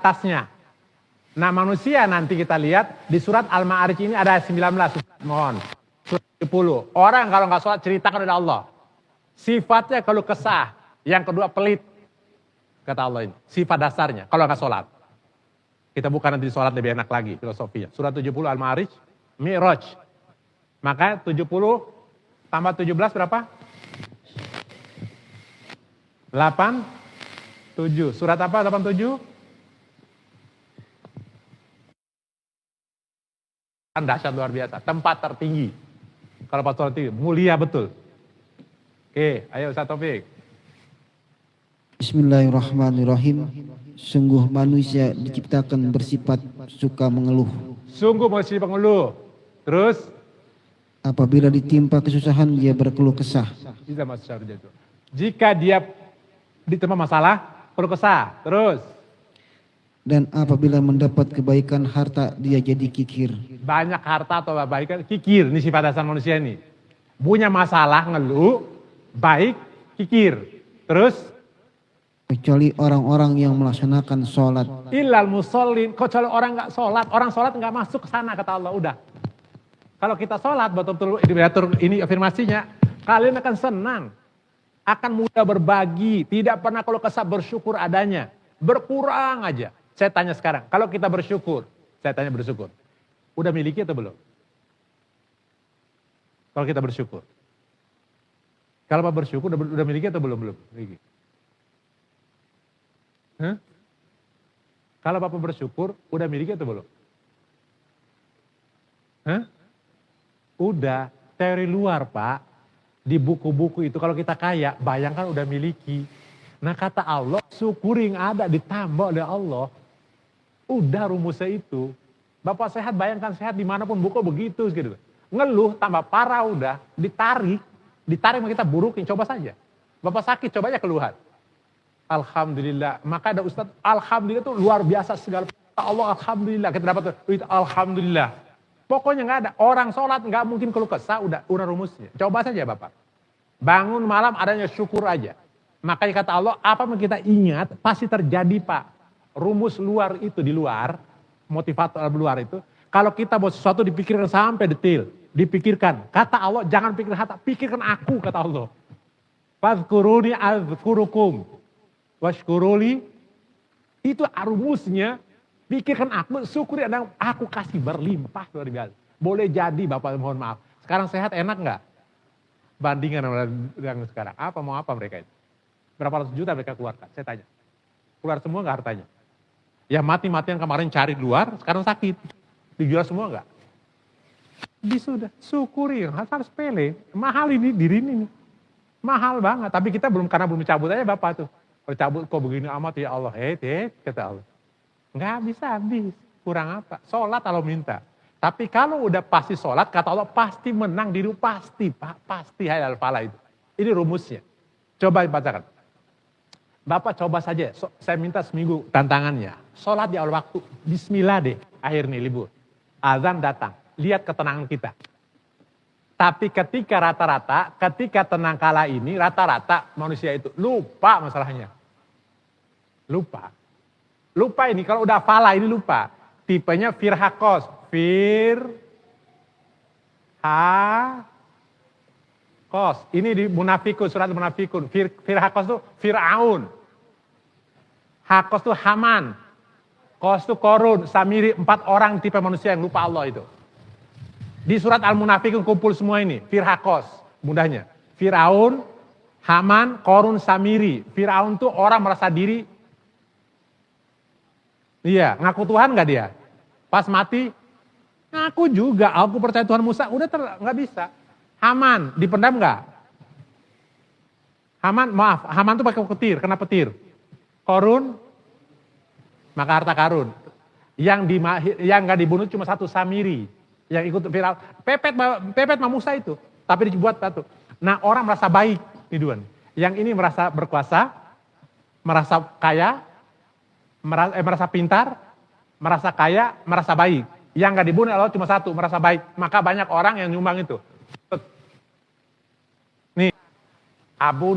atasnya. Nah manusia nanti kita lihat di surat Al-Ma'arij ini ada 19, mohon. Surat 70. Orang kalau nggak sholat ceritakan oleh Allah. Sifatnya kalau kesah. Yang kedua pelit. Kata Allah ini. Sifat dasarnya kalau nggak sholat. Kita bukan nanti sholat lebih enak lagi filosofinya. Surat 70 Al-Ma'arij. Mi'raj. Maka 70 tambah 17 berapa? 87. Surat apa 87? Kan dahsyat luar biasa, tempat tertinggi. Kalau pas sholat tinggi, mulia betul. Oke, ayo Ustaz Taufik. Bismillahirrahmanirrahim. Sungguh manusia diciptakan bersifat suka mengeluh. Sungguh manusia pengeluh. Terus? Apabila ditimpa kesusahan dia berkeluh kesah. Bisa masuk syarja itu. Jika dia ditimpa masalah, keluh kesah. Terus? Dan apabila mendapat kebaikan harta dia jadi kikir. Banyak harta atau kebaikan, kikir. Ini sifat dasar manusia ini. Punya masalah, ngeluh, baik, kikir. Terus? Kecuali orang-orang yang melaksanakan sholat. Illal musallin, kecuali orang nggak sholat. Orang sholat nggak masuk ke sana, kata Allah. Udah. Kalau kita sholat, betul-betul ini afirmasinya, kalian akan senang. Akan mudah berbagi. Tidak pernah kalau kesal bersyukur adanya. Berkurang aja. Saya tanya sekarang, kalau kita bersyukur, saya tanya bersyukur, udah miliki atau belum? Kalau kita bersyukur. Kalau Bapak bersyukur, udah miliki atau belum? Belum miliki. Hah? Kalau Bapak bersyukur, udah miliki atau belum? Hah? Udah, teori luar Pak. Di buku-buku itu kalau kita kaya, bayangkan udah miliki. Nah kata Allah, syukuri yang ada ditambah oleh Allah. Udah rumusnya itu. Bapak sehat, bayangkan sehat dimanapun buku begitu. Gitu. Ngeluh, tambah parah udah. Ditarik sama kita burukin, coba saja. Bapak sakit, coba aja keluhan. Alhamdulillah. Maka ada Ustadz, Alhamdulillah itu luar biasa segala. Allah Alhamdulillah. Kita dapat itu Alhamdulillah. Pokoknya nggak ada. Orang sholat nggak mungkin keluh kesah, udah rumusnya. Coba saja Bapak. Bangun malam adanya syukur aja. Makanya kata Allah, apa yang kita ingat pasti terjadi Pak. Rumus luar itu di luar, motivator luar itu. Kalau kita buat sesuatu dipikirkan sampai detail. Dipikirkan. Kata Allah, jangan pikirkan harta, pikirkan aku kata Allah. Fadhkuruni azkurukum. Washkuruli. Itu rumusnya. Pikirkan aku, syukuri ada aku kasih berlimpah luar biasa. Boleh jadi Bapak mohon maaf. Sekarang sehat enak nggak? Bandingan dengan sekarang. Mau apa mereka itu? Berapa ratus juta mereka keluarkan? Saya tanya. Keluar semua nggak hartanya? Ya mati-matian kemarin cari di luar, sekarang sakit. Dijual semua nggak? Sudah, syukuri. Harus sepele. Mahal ini, diri ini. Mahal banget. Tapi kita karena belum cabut aja Bapak tuh. Kalau cabut kok begini amat ya Allah. Kata Allah. Nggak bisa habis. Kurang apa? Sholat kalau minta. Tapi kalau udah pasti sholat, kata Allah pasti menang diri. Pasti Pak. Pasti hayal falah itu. Ini rumusnya. Coba bacakan. Bapak coba saja, saya minta seminggu tantangannya. Sholat di awal waktu, bismillah deh, akhir nih libur. Azan datang, lihat ketenangan kita. Tapi ketika tenang kala ini, rata-rata manusia itu lupa masalahnya. Lupa ini, kalau udah falah ini lupa. Tipenya firhakos, Kos, ini di Munafikun, surat Munafikun. Firhakos itu Fir'aun. Hakos itu Haman. Kos itu Korun, Samiri, 4 orang tipe manusia yang lupa Allah itu. Di surat Al-Munafikun kumpul semua ini. Firhakos, mudahnya. Fir'aun, Haman, Korun, Samiri. Fir'aun itu orang merasa diri. Iya, ngaku Tuhan gak dia? Pas mati, ngaku juga. Aku percaya Tuhan Musa, udah gak bisa. Haman, dipendam nggak? Haman tuh pakai petir, kena petir. Korun, maka harta karun. Yang nggak dibunuh cuma satu Samiri, yang ikut viral. Pepet Musa itu, tapi dibuat satu. Nah orang merasa baik, ini dua. Yang ini merasa berkuasa, merasa kaya, merasa pintar, merasa kaya, merasa baik. Yang nggak dibunuh Allah cuma satu, merasa baik. Maka banyak orang yang nyumbang itu. Abu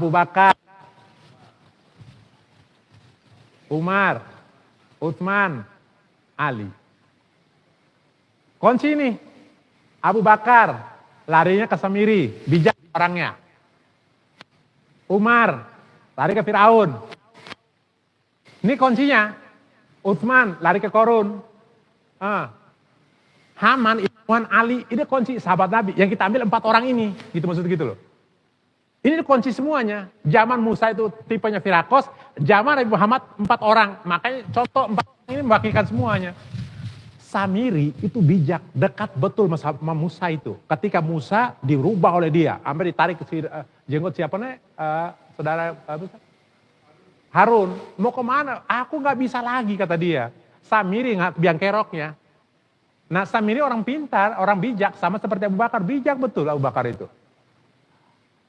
Bakar, Umar, Utsman, Ali. Kunci nih, Abu Bakar, larinya ke Samiri, bijak orangnya. Umar, lari ke Firaun. Ini kuncinya. Utsman, lari ke Korun. Haman, Ikhwan, Ali, ini kunci sahabat Nabi. Yang kita ambil 4 orang ini, gitu maksudnya gitu loh. Ini kunci semuanya. Zaman Musa itu tipenya Firakos, zaman Nabi Muhammad 4 orang. Makanya contoh 4 orang ini mewakilkan semuanya. Samiri itu bijak, dekat betul sama Musa itu. Ketika Musa dirubah oleh dia, sampai ditarik ke jenggot siapa nih? Saudara Harun, mau kemana? Aku gak bisa lagi kata dia. Samiri biang keroknya. Nah Samiri orang pintar, orang bijak, sama seperti Abu Bakar. Bijak betul Abu Bakar itu.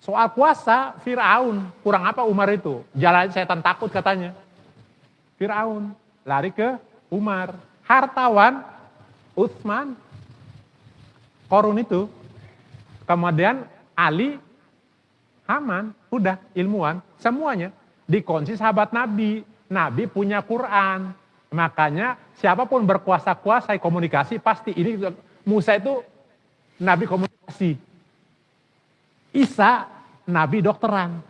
Soal kuasa, Firaun, kurang apa Umar itu? Jalan setan takut katanya. Firaun, lari ke Umar. Hartawan, Utsman, Korun itu. Kemudian Ali, Haman, udah ilmuwan, semuanya. Dikunci sahabat Nabi. Nabi punya Quran. Makanya siapapun berkuasa-kuasai komunikasi, pasti ini Musa itu Nabi komunikasi. Isa, Nabi dokteran.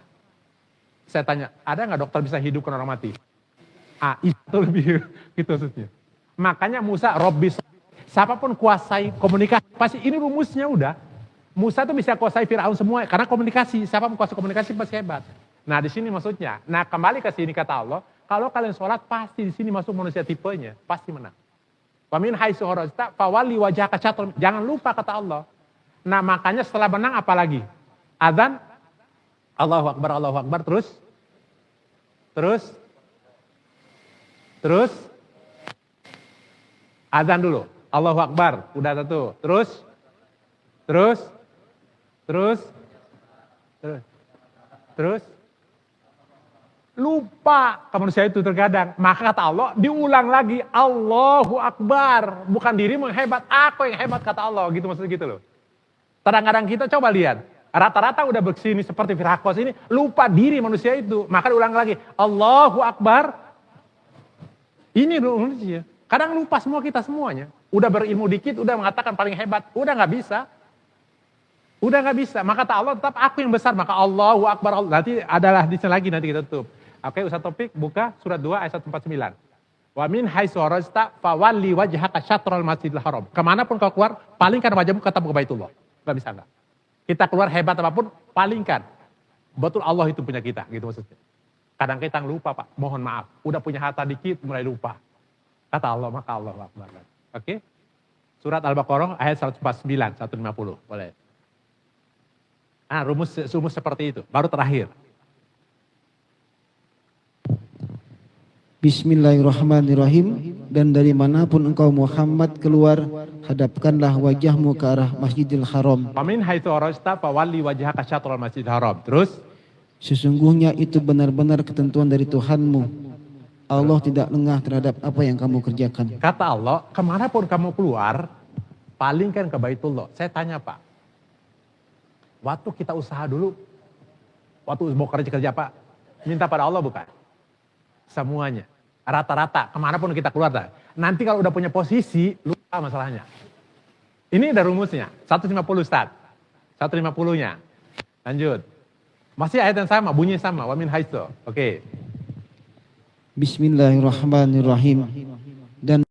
Saya tanya, ada nggak dokter bisa hidupkan orang mati? Isa itu lebih gitu maksudnya. Makanya Musa, Robbis, siapapun kuasai komunikasi, pasti ini rumusnya udah. Musa tuh bisa kuasai Firaun semua, karena komunikasi, siapapun kuasai komunikasi pasti hebat. Nah di sini maksudnya, nah kembali ke sini kata Allah, kalau kalian sholat pasti di sini masuk manusia tipenya, pasti menang. Wamin haitsu kharajta fawalli wajhaka syatr, jangan lupa kata Allah. Nah makanya setelah menang apa lagi? Adzan, Allahu Akbar, terus, adzan dulu, Allahu Akbar, udah satu, terus, lupa ke manusia itu terkadang, maka kata Allah, diulang lagi, Allahu Akbar, bukan dirimu yang hebat, aku yang hebat kata Allah, gitu maksudnya gitu loh. Kadang-kadang kita coba lihat, rata-rata udah bersini seperti Firakos ini, lupa diri manusia itu. Maka diulang lagi, Allahu Akbar. Ini manusia. Kadang lupa semua kita semuanya. Udah berilmu dikit, udah mengatakan paling hebat. Udah gak bisa. Maka kata Allah tetap aku yang besar. Maka Allahu Akbar. Nanti adalah di sini lagi nanti kita tutup. Oke, Ustaz Topik buka surat 2 ayat 149. Wa min haitsu kharajta fawalli wajhaka syatral masjidil haram. Kemanapun kau keluar, palingkan wajahmu ke Baitullah. Gak bisa enggak. Kita keluar hebat apapun, palingkan. Betul Allah itu punya kita, gitu maksudnya. Kadang kita lupa Pak, mohon maaf. Udah punya harta dikit, mulai lupa. Kata Allah, maka Allah Akbar. Oke? Surat Al-Baqarah ayat 149, 150. Boleh. Rumus seperti itu. Baru terakhir. Bismillahirrahmanirrahim. Dan dari manapun engkau Muhammad keluar, hadapkanlah wajahmu ke arah Masjidil Haram. Wamin haitsu kharajta fawalli wajhaka syatral Masjidil Haram. Terus, sesungguhnya itu benar-benar ketentuan dari Tuhanmu. Allah tidak lengah terhadap apa yang kamu kerjakan. Kata Allah, kemanapun kamu keluar, palingkan ke Baitullah. Saya tanya Pak, waktu kita usaha dulu, waktu mau kerja Pak, minta pada Allah bukan? Semuanya. Rata-rata, kemanapun kita keluar. Nanti kalau udah punya posisi, lupa masalahnya. Ini udah rumusnya, 150 Ustaz. 150-nya. Lanjut. Masih ayat yang sama, bunyinya sama. Wa min haitsu. Oke. Bismillahirrahmanirrahim. Dan